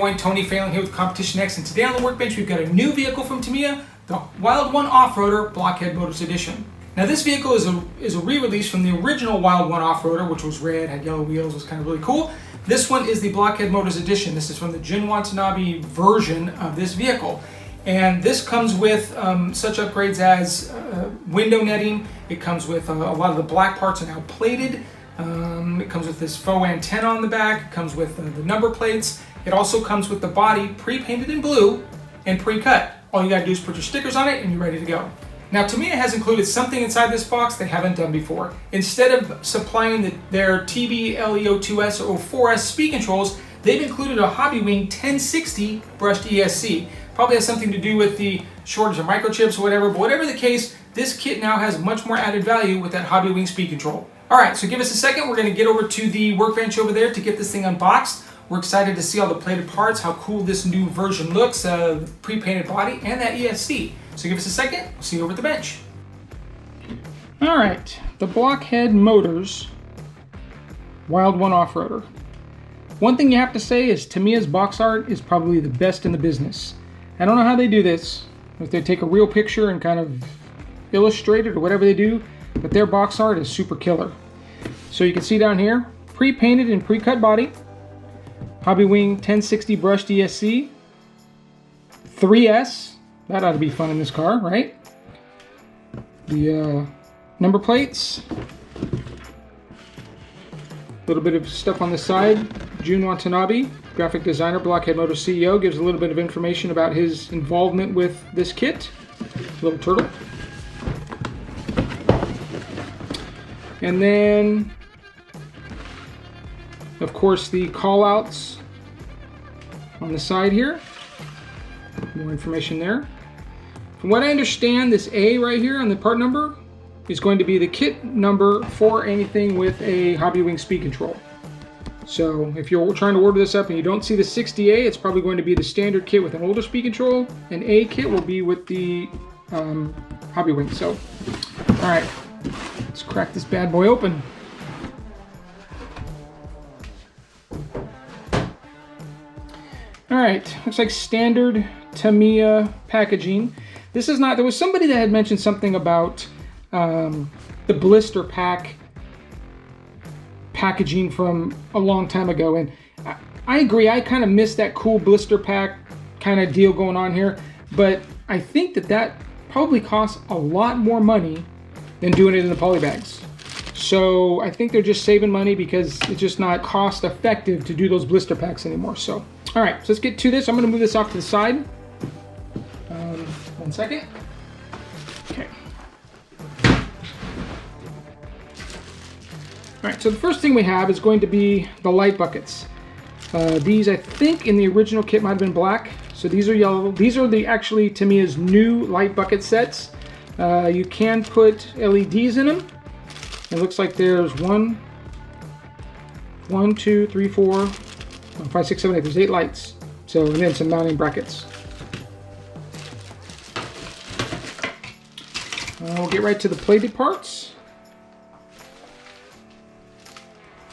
everyone, Tony Phelan here with CompetitionX, and today on the workbench we've got a new vehicle from Tamiya, the Wild One Offroader Blockhead Motors Edition. Now this vehicle is a re-release from the original Wild One Offroader, which was red, had yellow wheels, was kind of really cool. This one is the Blockhead Motors Edition. This is from the Jun Watanabe version of this vehicle. And this comes with such upgrades as window netting. It comes with a lot of the black parts are now plated. It comes with this faux antenna on the back. It comes with the number plates. It also comes with the body pre-painted in blue and pre-cut. All you gotta do is put your stickers on it and you're ready to go. Now Tamiya has included something inside this box they haven't done before. Instead of supplying their TB-LEO2S or 4S speed controls, they've included a Hobbywing 1060 brushed ESC. Probably has something to do with the shortage of microchips or whatever, but whatever the case, this kit now has much more added value with that Hobbywing speed control. Alright, so give us a second. We're going to get over to the workbench over there to get this thing unboxed. We're excited to see all the plated parts, how cool this new version looks, pre-painted body, and that ESC. So give us a second. We'll see you over at the bench. Alright, the Blockhead Motors Wild One Offroader. One thing you have to say is Tamiya's box art is probably the best in the business. I don't know how they do this, if they take a real picture and kind of illustrate it or whatever they do, but their box art is super killer. So you can see down here, pre-painted and pre-cut body, Hobbywing 1060 brushed ESC, 3S, that ought to be fun in this car, right? The number plates, a little bit of stuff on the side. Jun Watanabe, graphic designer, Blockhead Motors CEO, gives a little bit of information about his involvement with this kit. Little turtle. And then, of course, the call-outs on the side here. More information there. From what I understand, this A right here on the part number is going to be the kit number for anything with a Hobbywing speed control. So if you're trying to order this up and you don't see the 60A, it's probably going to be the standard kit with an older speed control. An A kit will be with the Hobbywing. So, all right, let's crack this bad boy open. All right, looks like standard Tamiya packaging. This is not, there was somebody that had mentioned something about the blister pack packaging from a long time ago, and I agree, I kind of missed that cool blister pack kind of deal going on here, but I think that probably costs a lot more money than doing it in the poly bags. So I think they're just saving money because it's just not cost effective to do those blister packs anymore. So, all right, so let's get to this. I'm going to move this off to the side. 1 second. Okay. All right, so the first thing we have is going to be the light buckets. These, I think, in the original kit might have been black. So these are yellow. These are actually Tamiya's new light bucket sets. You can put LEDs in them. It looks like there's 1, 2, 3, 4, 5, 6, 7, 8. There's 8 lights. So, and then some mounting brackets. We'll get right to the plated parts.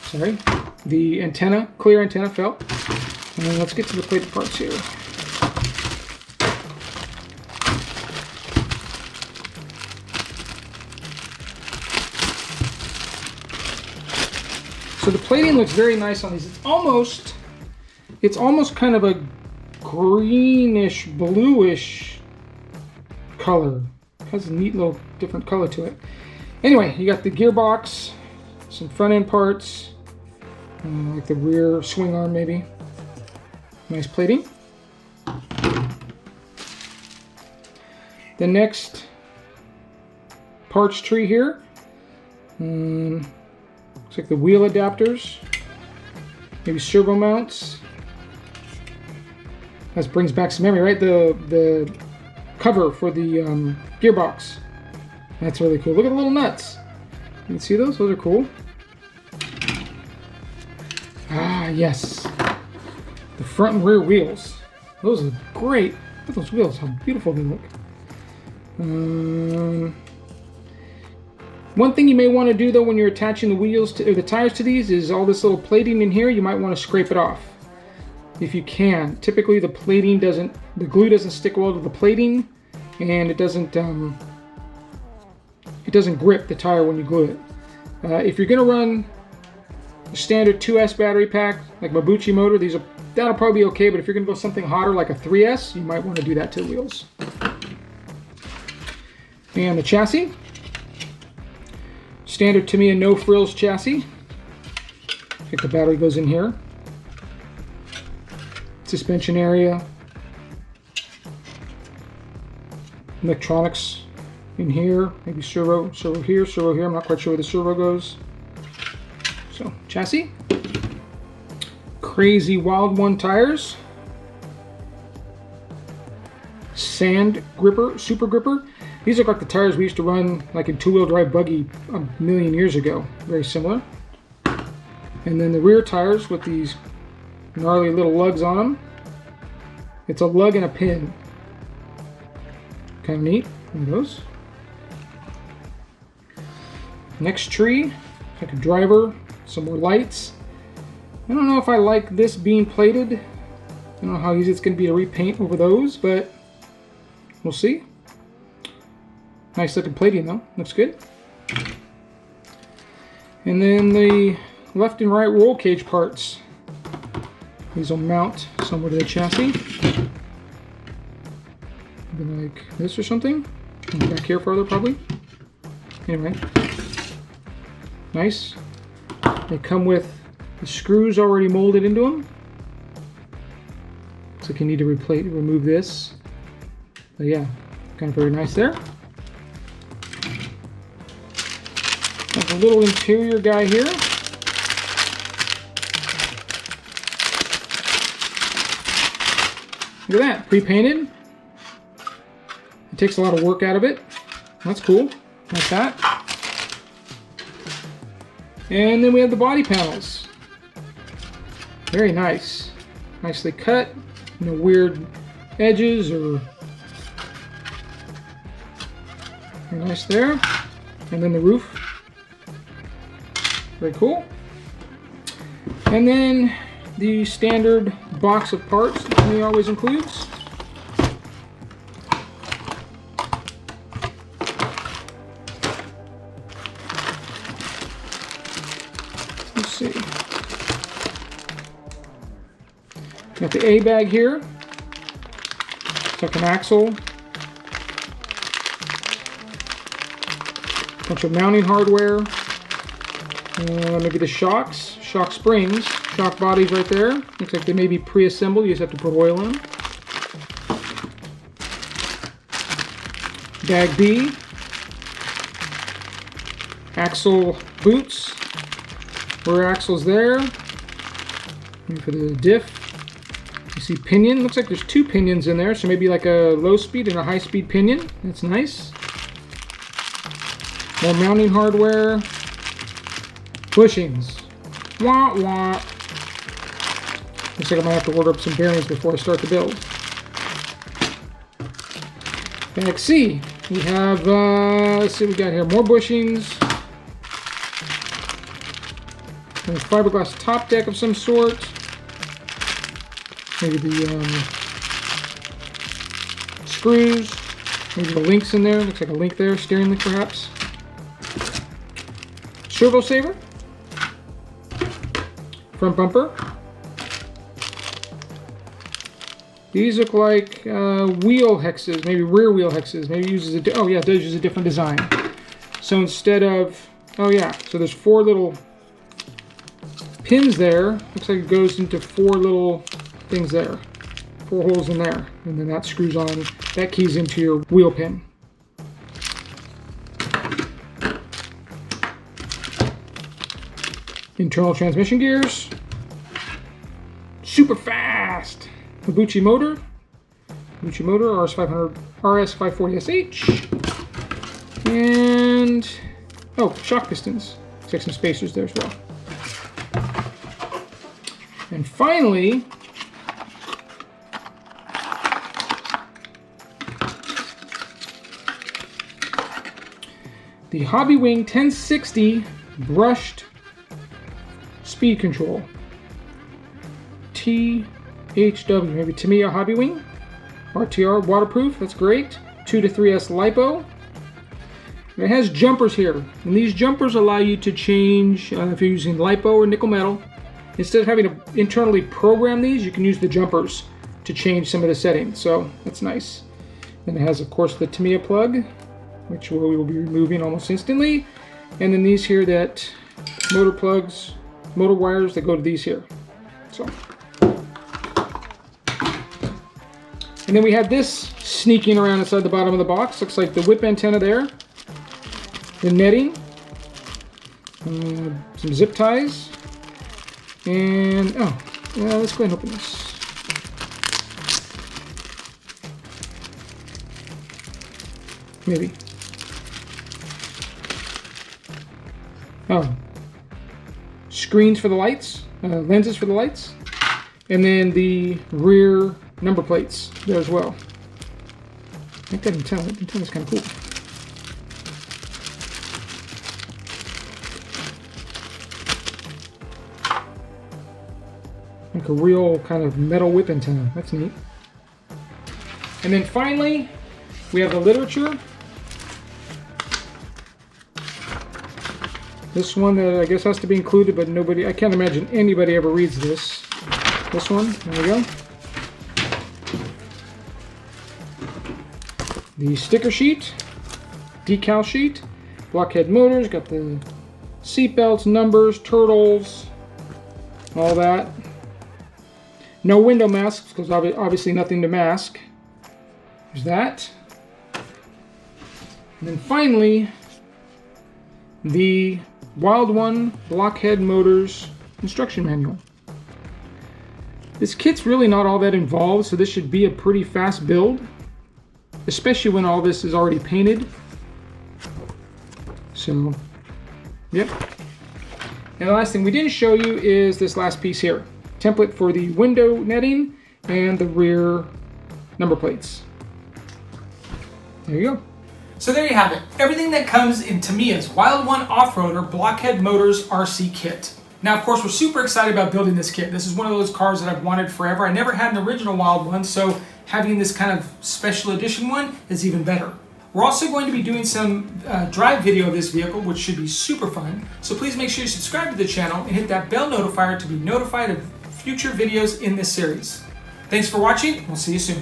Sorry, the antenna, clear antenna fell. And let's get to the plated parts here. So the plating looks very nice on these. It's almost kind of a greenish, bluish color. It has a neat little different color to it. Anyway, you got the gearbox, some front end parts, like the rear swing arm maybe. Nice plating. The next parts tree here. Looks like the wheel adapters, maybe servo mounts. That brings back some memory, right? The cover for the gearbox. That's really cool. Look at the little nuts. You can see those? Those are cool. Ah, yes. The front and rear wheels. Those are great. Look at those wheels, how beautiful they look. One thing you may want to do though when you're attaching the wheels to, or the tires to these is all this little plating in here, you might want to scrape it off. if you can. Typically the glue doesn't stick well to the plating, and it doesn't grip the tire when you glue it. If you're gonna run a standard 2S battery pack, like Mabuchi motor, that'll probably be okay, but if you're gonna go something hotter like a 3S, you might want to do that to the wheels. And the chassis, standard Tamiya no frills chassis. I think the battery goes in here. Suspension area. Electronics in here, maybe servo here, I'm not quite sure where the servo goes. So, chassis. Crazy Wild One tires. Sand gripper, super gripper. These are like the tires we used to run like in two-wheel drive buggy a million years ago. Very similar. And then the rear tires with these gnarly little lugs on them. It's a lug and a pin. Kind of neat. One of those. Next tree, like a driver, some more lights. I don't know if I like this being plated. I don't know how easy it's going to be to repaint over those, but we'll see. Nice looking plating though, looks good. And then the left and right roll cage parts. These will mount somewhere to the chassis. Maybe like this or something. Back here farther probably. Anyway. Nice. They come with the screws already molded into them. Looks like you need to remove this. But yeah, kind of very nice there. There's a little interior guy here. Look at that, pre-painted. It takes a lot of work out of it. That's cool, like that. And then we have the body panels. Very nice. Nicely cut. No weird edges or... Very nice there. And then the roof. Very cool. And then the standard box of parts that he always includes. Let's see. Got the A bag here. It's like an axle. Bunch of mounting hardware. Maybe the shocks, shock springs, shock bodies right there. Looks like they may be pre-assembled. You just have to put oil in them. Bag B. Axle boots. Rear axles there. Maybe for the diff. You see pinion. Looks like there's two pinions in there, so maybe like a low speed and a high speed pinion. That's nice. More mounting hardware. Bushings. Wah wah. Looks like I might have to order up some bearings before I start the build. Bag C. We have, let's see what we got here. More bushings. And a fiberglass top deck of some sort. Maybe the screws. Maybe the links in there. Looks like a link there. Steering link perhaps. Servo saver. Front bumper. These look like wheel hexes, maybe rear wheel hexes. Maybe it uses a it does use a different design. So instead of so there's four little pins there. Looks like it goes into four little things there, four holes in there, and then that screws on. That keys into your wheel pin. Internal transmission gears. Super fast. Mabuchi motor. Mabuchi motor RS540SH. And shock pistons. Looks like some spacers there as well. And finally, the Hobbywing 1060 brushed speed control. THS HW, maybe Tamiya Hobbywing. RTR, waterproof, that's great. 2 to 3S LiPo. And it has jumpers here, and these jumpers allow you to change, if you're using LiPo or nickel metal, instead of having to internally program these, you can use the jumpers to change some of the settings, so that's nice. Then it has, of course, the Tamiya plug, which we will be removing almost instantly. And then these here, that motor plugs, motor wires that go to these here. So. And then we have this sneaking around inside the bottom of the box. Looks like the whip antenna there. The netting. Some zip ties. And, oh, yeah, let's go ahead and open this. Maybe. Oh. Screens for the lights. Lenses for the lights. And then the rear number plates there as well. I think that antenna's kind of cool. Like a real kind of metal whip antenna. That's neat. And then finally, we have the literature. This one that I guess has to be included, but I can't imagine anybody ever reads this. This one, there we go. The sticker sheet, decal sheet, Blockhead motors, got the seat belts, numbers, turtles, all that. No window masks, because obviously nothing to mask. There's that. And then finally, the Wild One Blockhead Motors instruction manual. This kit's really not all that involved, so this should be a pretty fast build, especially when all this is already painted. So, yep. And the last thing we didn't show you is this last piece here. Template for the window netting and the rear number plates. There you go. So there you have it. Everything that comes in Tamiya's Wild One Offroader Blockhead Motors RC kit. Now, of course, we're super excited about building this kit. This is one of those cars that I've wanted forever. I never had an original Wild One, so having this kind of special edition one is even better. We're also going to be doing some drive video of this vehicle, which should be super fun. So please make sure you subscribe to the channel and hit that bell notifier to be notified of future videos in this series. Thanks for watching. We'll see you soon.